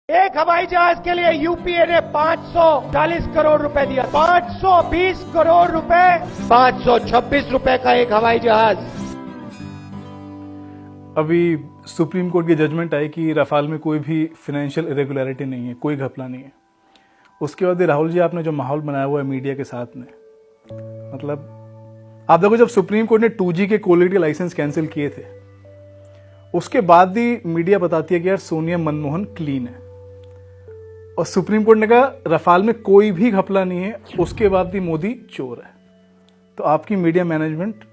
एक हवाई जहाज के लिए यूपीए ने 540 करोड़ रुपए दिया। 520 करोड़ रुपए, 526 रुपए का एक हवाई जहाज। अभी सुप्रीम कोर्ट की जजमेंट आई कि रफाल में कोई भी फाइनेंशियल इरेगुलरिटी नहीं है, कोई घपला नहीं है। उसके बाद राहुल जी आपने जो माहौल बनाया हुआ है मीडिया के साथ में, मतलब आप देखो जब सुप्रीम कोर्ट ने 2G के क्वालिटी लाइसेंस कैंसिल किए थे उसके बाद ही मीडिया बताती है कि यार सोनिया मनमोहन क्लीन है, और सुप्रीम कोर्ट ने कहा रफाल में कोई भी घपला नहीं है, उसके बाद भी मोदी चोर है। तो आपकी मीडिया मैनेजमेंट,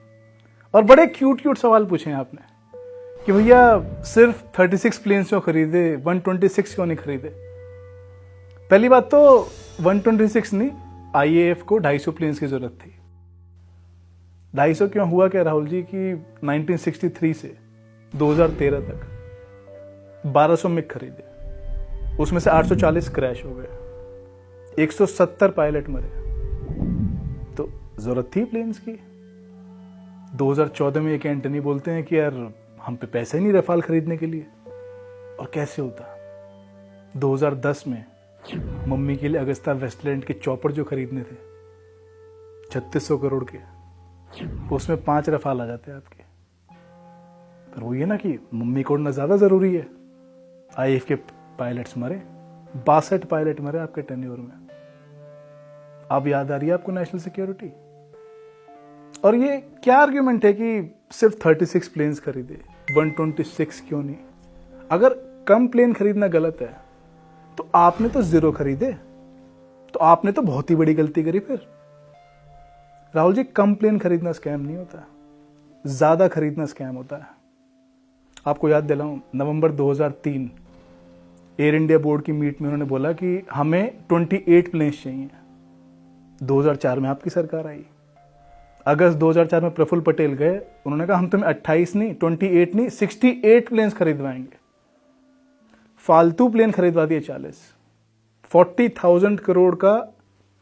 और बड़े क्यूट सवाल पूछे हैं आपने कि भैया सिर्फ 36 प्लेन्स क्यों खरीदे, 126 क्यों नहीं खरीदे। पहली बात तो 126 नहीं, IAF को 250 प्लेन्स की जरूरत थी। 250 क्यों हुआ क्या राहुल जी कि 1963 से 2013 तक 1200 मिग खरीदे, उसमें से 840 क्रैश हो गए, 170 पायलट मरे, तो जरूरत थी प्लेन्स की। 2014 में एक एंटनी बोलते हैं कि यार हम पे पैसे ही नहीं रफाल खरीदने के लिए, और कैसे होता। 2010 में मम्मी के लिए अगस्ता वेस्टलैंड के चॉपर जो खरीदने थे 3600 करोड़ के, उसमें 5 रफाल आ जाते हैं आपके। पर वो ये ना कि मम्मी को उड़ना ज्यादा जरूरी है। IAF के पायलट्स मरे, 62 पायलट मरे आपके टेन्योर में। अब याद आ रही है आपको नेशनल सिक्योरिटी। और ये क्या आर्ग्यूमेंट है कि सिर्फ 36 प्लेन्स खरीदे, 126 क्यों नहीं। अगर कम प्लेन खरीदना गलत है तो आपने तो 0 खरीदे, तो आपने तो बहुत ही बड़ी गलती करी। फिर राहुल जी, कम प्लेन खरीदना स्कैम नहीं होता, ज्यादा खरीदना स्कैम होता है। आपको याद दिलाऊं, नवंबर 2003 एयर इंडिया बोर्ड की मीट में उन्होंने बोला कि हमें 28 प्लेन्स चाहिए। 2004 में आपकी सरकार आई, अगस्त 2004 में प्रफुल्ल पटेल गए, उन्होंने कहा हम तुम्हें 28 नहीं, 28 नहीं, 68 प्लेन्स खरीदवाएंगे। फालतू प्लेन खरीदवा दिए 40,000 करोड़ का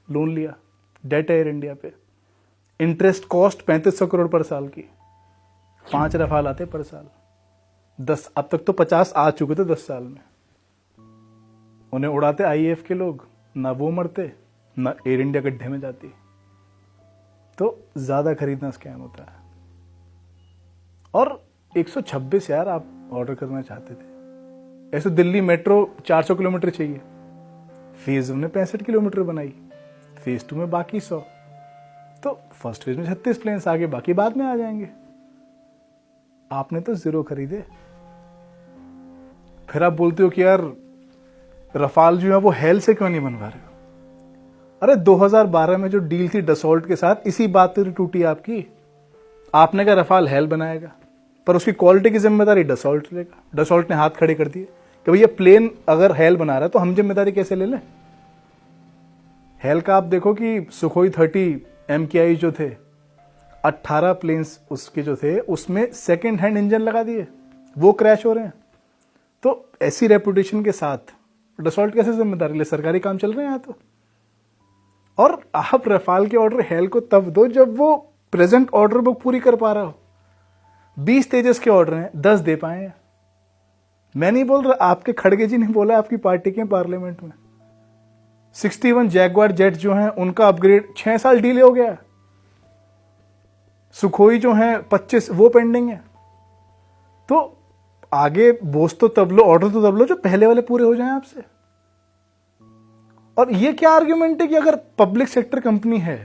लोन लिया डेट एयर इंडिया पे, इंटरेस्ट कॉस्ट 3500 करोड़ पर साल की, 5 रफाल आते पर साल, 10, अब तक तो 50 आ चुके थे 10 साल में। उन्हें उड़ाते IAF के लोग, ना वो मरते ना एयर इंडिया गड्ढे में जाती। तो ज्यादा खरीदना स्कैम होता है। और 126 यार आप ऑर्डर करना चाहते थे, ऐसे दिल्ली मेट्रो 400 किलोमीटर चाहिए, फेज 1 में 65 किलोमीटर बनाई, फेज 2 में बाकी 100, तो फर्स्ट फेज में 36 प्लेन्स आगे, बाकी बाद में आ जाएंगे। आपने तो 0 खरीदे। फिर आप बोलते हो कि यार रफाल जो है वो हेल से क्यों नहीं बनवा रहे हो। अरे 2012 में जो डील थी डसॉल्ट के साथ, इसी बात पर टूटी आपकी। आपने कहा रफाल हेल बनाएगा, पर उसकी क्वालिटी की जिम्मेदारी डसॉल्ट लेगा। डसॉल्ट ने हाथ खड़े कर दिए कि भैया प्लेन अगर हेल बना रहा है तो हम जिम्मेदारी कैसे ले लें। हेल का आप देखो कि सुखोई 30 MKI जो थे, 18 प्लेन्स उसके जो थे उसमें सेकेंड हैंड इंजन लगा दिए, वो क्रैश हो रहे हैं। तो ऐसी रेपुटेशन के साथ डसॉल्ट कैसे जिम्मेदारी ले, सरकारी काम चल रहे हैं यहाँ तो। और आप रफाल के ऑर्डर हेल को तब दो जब वो प्रेजेंट ऑर्डर बुक पूरी कर पा रहा हो। 20 तेजस के ऑर्डर हैं, 10 दे पाए हैं। मैं नहीं बोल रहा, आपके खड़गे जी ने बोला आपकी पार्टी के पार्लियामेंट में। 61 जैगवार जेट जो हैं उनका अपग्रेड 6 साल डिले हो गया। सुखोई जो हैं 25 वो पेंडिंग है। तो आगे बोझ तो तब लो, ऑर्डर तो तब लो जो पहले वाले पूरे हो जाएं आपसे। और ये क्या आर्ग्यूमेंट है कि अगर पब्लिक सेक्टर कंपनी है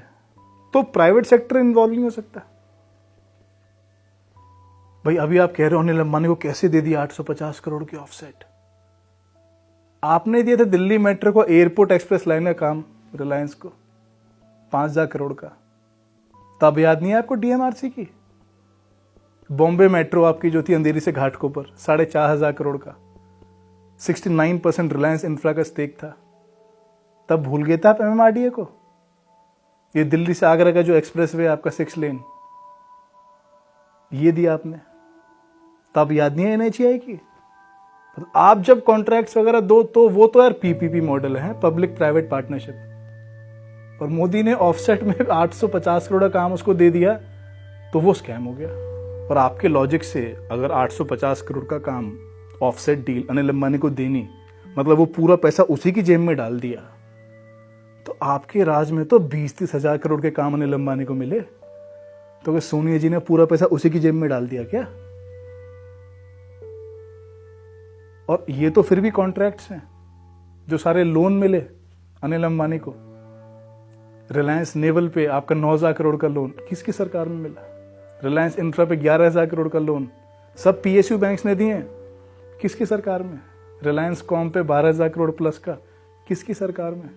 तो प्राइवेट सेक्टर इन्वॉल्व नहीं हो सकता। भाई अभी आप कह रहे हो अनिल अंबानी को कैसे दे दिया 850 करोड़ की ऑफसेट। आपने दिया था दिल्ली मेट्रो को, एयरपोर्ट एक्सप्रेस लाइन का काम रिलायंस को 5000 करोड़ का। तब याद नहीं है आपको DMRC की। बॉम्बे मेट्रो आपकी जो थी अंधेरी से घाटकोपर 4500 करोड़ का, 69% रिलायंस इंफ्रा का स्टेक था। तब भूल गए थे आप MMRDA को। ये दिल्ली से आगरा का जो एक्सप्रेस वे आपका 6 लेन, ये दिया आपने, तब याद नहीं है NHAI की। आप जब कॉन्ट्रैक्ट्स वगैरह दो तो वो तो यार PPP मॉडल है, पब्लिक प्राइवेट पार्टनरशिप। और मोदी ने ऑफसेट में 850 करोड़ का काम उसको दे दिया तो वो स्कैम हो गया। और आपके लॉजिक से अगर 850 करोड़ का काम ऑफसेट डील अनिल अंबानी को देनी, मतलब वो पूरा पैसा उसी की जेब में डाल दिया। तो आपके राज में तो 20-30 हजार करोड़ के काम अनिल अंबानी को मिले, तो क्या सोनिया जी ने पूरा पैसा उसी की जेब में डाल दिया क्या? और ये तो फिर भी कॉन्ट्रैक्ट्स हैं। जो सारे लोन मिले अनिल अंबानी को, रिलायंस नेवल पे आपका 9,000 करोड़ का लोन किसकी सरकार में मिला? रिलायंस इंफ्रा पे 11,000 करोड़ का लोन सब पीएसयू बैंक्स ने दिए हैं, किसकी सरकार में? रिलायंस कॉम पे 12,000 करोड़ प्लस का किसकी सरकार में?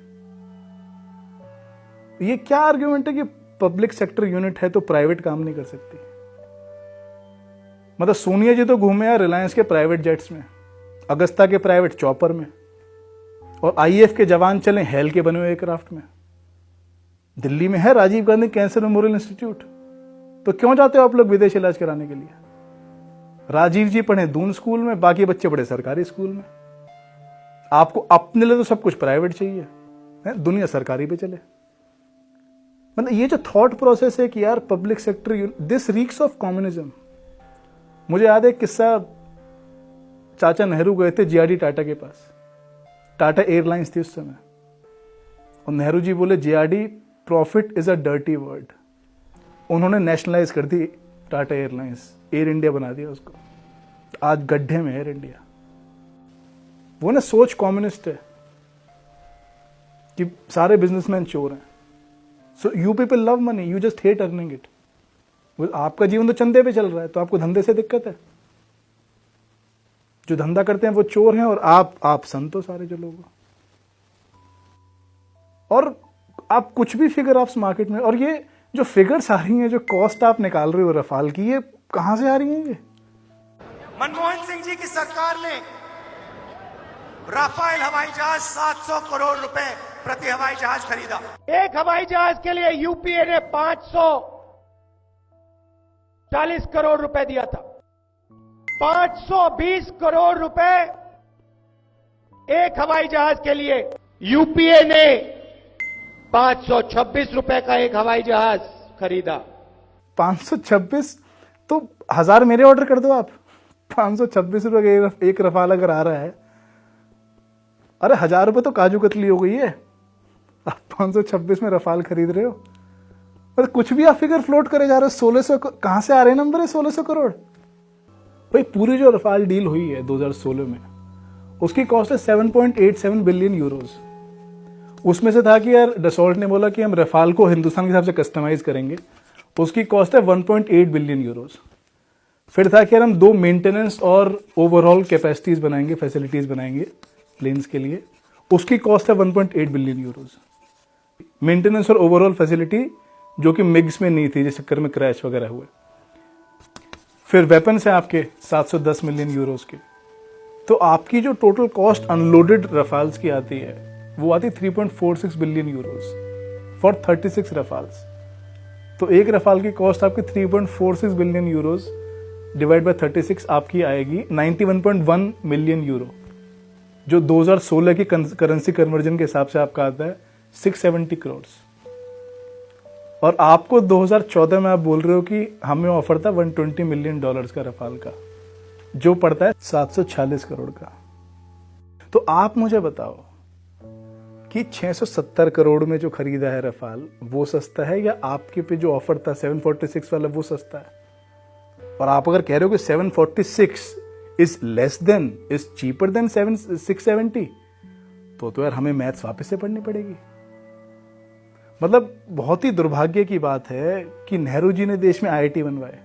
ये क्या आर्ग्यूमेंट है कि पब्लिक सेक्टर यूनिट है तो प्राइवेट काम नहीं कर सकती? मतलब सोनिया जी तो घूमे यार रिलायंस के प्राइवेट जेट्स में, अगस्ता के प्राइवेट चॉपर में, और आईएएफ के जवान चले हेल के बने हुए एयरक्राफ्ट में। दिल्ली में है Rajiv Gandhi Cancer Memorial Institute, तो क्यों जाते हो आप लोग विदेश इलाज कराने के लिए? राजीव जी पढ़े दून स्कूल में, बाकी बच्चे पढ़े सरकारी स्कूल में। आपको अपने लिए तो सब कुछ प्राइवेट चाहिए है? दुनिया सरकारी पे चले। मतलब ये जो थॉट प्रोसेस है कि यार public sector, this reeks of communism. मुझे याद है एक किस्सा, चाचा नेहरू गए थे जेआरडी टाटा के पास, टाटा एयरलाइंस थी उस समय, और नेहरू जी बोले JRD profit is a dirty word. उन्होंने नेशनलाइज कर दी टाटा एयरलाइंस, एयर इंडिया बना दिया उसको, आज गड्ढे में एयर इंडिया। वो ना सोच कम्युनिस्ट है कि सारे बिजनेसमैन चोर हैं। So you people love money, you just hate earning it. आपका जीवन तो चंदे पे चल रहा है, तो आपको धंधे से दिक्कत है। जो धंधा करते हैं वो चोर हैं, और आप संत हो सारे जो लोग। और आप कुछ भी फिगर आप मार्केट में, और ये जो फिगर्स आ रही हैं, जो कॉस्ट आप निकाल रहे हो रफाल की, ये कहां से आ रही हैं? ये मनमोहन सिंह जी की सरकार ने राफेल हवाई जहाज 700 करोड़ रुपए प्रति हवाई जहाज खरीदा। एक हवाई जहाज के लिए यूपीए ने 540 करोड़ रुपए दिया था। 520 करोड़ रुपए एक हवाई जहाज के लिए। यूपीए ने 526 रुपए का एक हवाई जहाज खरीदा। 526? तो 1000 मेरे ऑर्डर कर दो आप। 526 रुपए का एक रफाल अगर आ रहा है, अरे 1000 रुपए तो काजू कतली हो गई है, आप 526 में रफाल खरीद रहे हो। पर कुछ भी आप फिगर फ्लोट करे जा रहे हो। 1600 कहां से आ रहे हैं नंबर है? 1600 करोड़। भाई पूरी जो रफाल डील हुई है 2016 में, उसकी कॉस्ट है 7.87 बिलियन यूरोज। उसमें से था कि यार डसॉल्ट ने बोला कि हम रफाल को हिंदुस्तान के हिसाब से कस्टमाइज करेंगे, उसकी कॉस्ट है 1.8 बिलियन यूरोज। फिर था कि यार हम 2 मेंटेनेंस और ओवरऑल कैपेसिटीज बनाएंगे, फैसिलिटीज बनाएंगे प्लेन्स के लिए, उसकी कॉस्ट है 1.8 बिलियन यूरोज। मेंटेनेंस और ओवरऑल फैसिलिटी जो कि मिग्स में नहीं थी, जिस चक्कर में क्रैश वगैरह हुए। फिर वेपन्स हैं आपके 710 मिलियन यूरोज के। तो आपकी जो टोटल कॉस्ट अनलोडेड रफाल्स की आती है वो आती 3.46 बिलियन यूरोज फॉर 36 रफाल्स। तो एक रफाल की कॉस्ट आपकी 3.46 बिलियन यूरोज डिवाइड बाय 36 आपकी आएगी 91.1 मिलियन यूरो, जो 2016 की करेंसी कन्वर्जन के हिसाब से आपका आता है 670 करोड़। और आपको 2014 में आप बोल रहे हो कि हमें ऑफर था $120 मिलियन का रफाल का, जो पड़ता है 746 करोड़ का। तो आप मुझे बताओ कि 670 करोड़ में जो खरीदा है रफाल वो सस्ता है, या आपके पे जो ऑफर था 746 वाला वो सस्ता है? और आप अगर कह रहे हो कि 746 is less than, is cheaper than 670, तो यार हमें मैथ्स वापस से पढ़नी पड़ेगी। मतलब बहुत ही दुर्भाग्य की बात है कि नेहरू जी ने देश में आईआईटी बनवाए,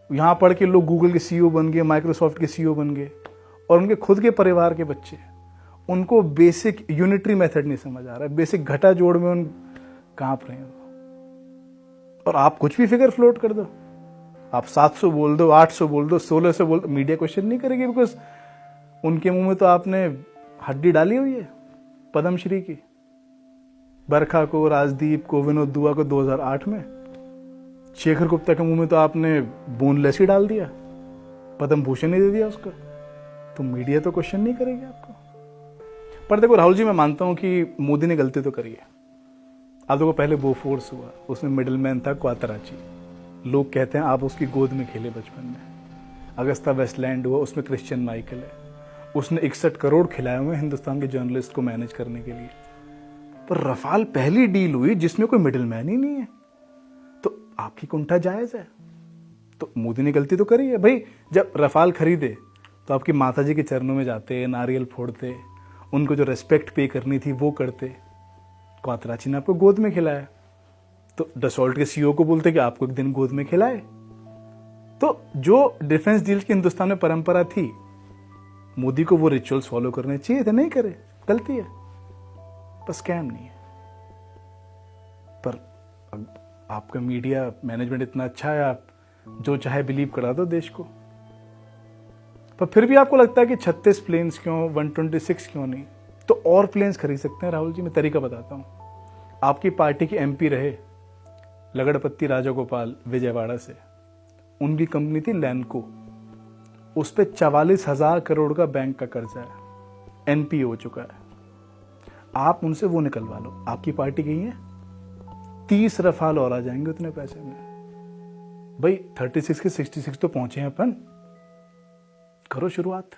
यहां पढ़ के लोग गूगल के सीईओ बन गए, माइक्रोसॉफ्ट के सीईओ बन गए, और उनके खुद के परिवार के बच्चे, उनको बेसिक यूनिटरी मेथड नहीं समझ आ रहा है, बेसिक घटा जोड़ में उन कांप रहे हैं। और आप कुछ भी फिगर फ्लोट कर दो, आप 700 बोल दो, 800 बोल दो, 1600 बोल दो, मीडिया क्वेश्चन नहीं करेगी, बिकॉज उनके मुंह में तो आपने हड्डी डाली हुई है पद्मश्री की। बरखा को, राजदीप को, विनोद दुआ को 2008 में, शेखर गुप्ता के मुंह में तो आपने बोनलेस ही डाल दिया, पद्म भूषण ही दे दिया उसको। तो मीडिया तो क्वेश्चन नहीं करेगी आपको। पर देखो राहुल जी, मैं मानता हूं कि मोदी ने गलती तो करी है। आप देखो पहले बोफोर्स हुआ, उसमें मिडिलमैन था क्वातराची, लोग कहते हैं आप उसकी गोद में खेले बचपन में। अगस्ता वेस्टलैंड हुआ, उसमें क्रिश्चियन माइकल है। उसने 61 करोड़ खिलाए हुए हिंदुस्तान के जर्नलिस्ट को मैनेज करने के लिए। पर रफाल पहली डील हुई जिसमें कोई मिडिल मैन ही नहीं है, तो आपकी कुंठा जायज है। तो मोदी ने गलती तो करी है भाई। जब रफाल खरीदे तो आपकी माता जी के चरणों में जाते, नारियल फोड़ते, उनको जो रेस्पेक्ट पे करनी थी वो करते। क्वातराची ने आपको गोद में खिलाया, तो डसॉल्ट के सीईओ को बोलते कि आपको एक दिन गोद में खिलाए। तो जो डिफेंस डील की हिंदुस्तान में परंपरा थी, मोदी को वो रिचुअल्स फॉलो करने चाहिए थे, नहीं करे, गलती है। पर स्कैम नहीं है। पर आपका मीडिया मैनेजमेंट इतना अच्छा है, आप जो चाहे बिलीव करा दो देश को। पर फिर भी आपको लगता है कि 36 प्लेन्स क्यों, 126 क्यों नहीं, तो और प्लेन्स खरीद सकते हैं राहुल जी। मैं तरीका बताता हूं। आपकी पार्टी के एमपी रहे लगड़पत्ती राजागोपाल विजयवाड़ा से, उनकी कंपनी थी लैंको, उस पर 44,000 करोड़ का बैंक का कर्जा है, एनपी हो चुका है। आप उनसे वो निकलवा लो। आपकी पार्टी गई है, 30 रफाल और आ जाएंगे उतने पैसे में। भाई 36 के 66 तो पहुंचे हैं अपन, करो शुरुआत।